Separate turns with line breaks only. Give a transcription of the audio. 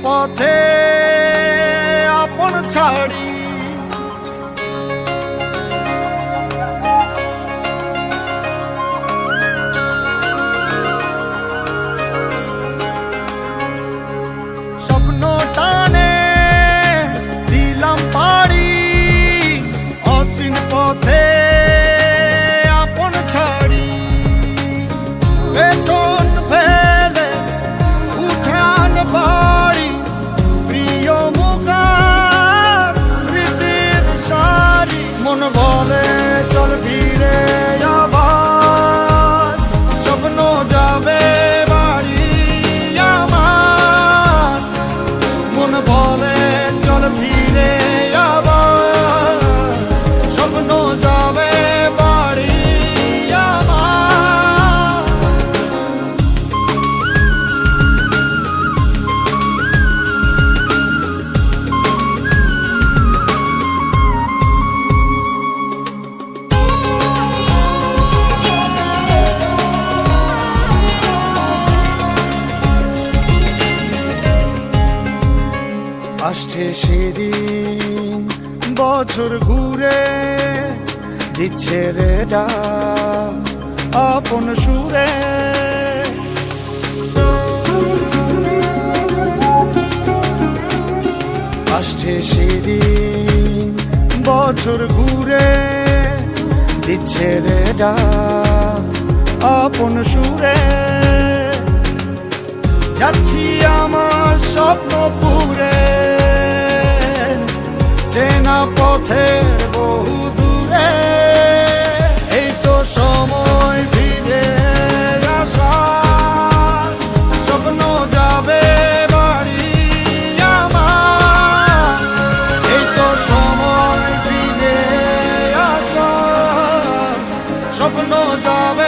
পথে আপন ছাড়ি স্বপ্ন টানে দিলাম পাড়ি অচিন পথে আপন ছাড়ি পেছন ফেলে উঠান বাড়ি প্রিয় মুখার স্মৃতির সারি মন বলে চল ফিরে আবার স্বপ্ন যাবে বাড়ি আমার মন বলে চল ফিরে আবার স্বপ্ন যাবে বাড়ি আমার আসছে সেদিন বছর ঘুরে দিচ্ছে রে ডাক আপন সুরে আসছে সেদিন বছর ঘুরে দিচ্ছে রে ডাক আপন সুরে যাচ্ছি আমার স্বপ্ন পুরে চেনা পথের বহু দূরে এই তো সময় ফিরে আসার স্বপ্ন যাবে বাড়ি আমার এই তো সময় ফিরে আসার স্বপ্ন যাবে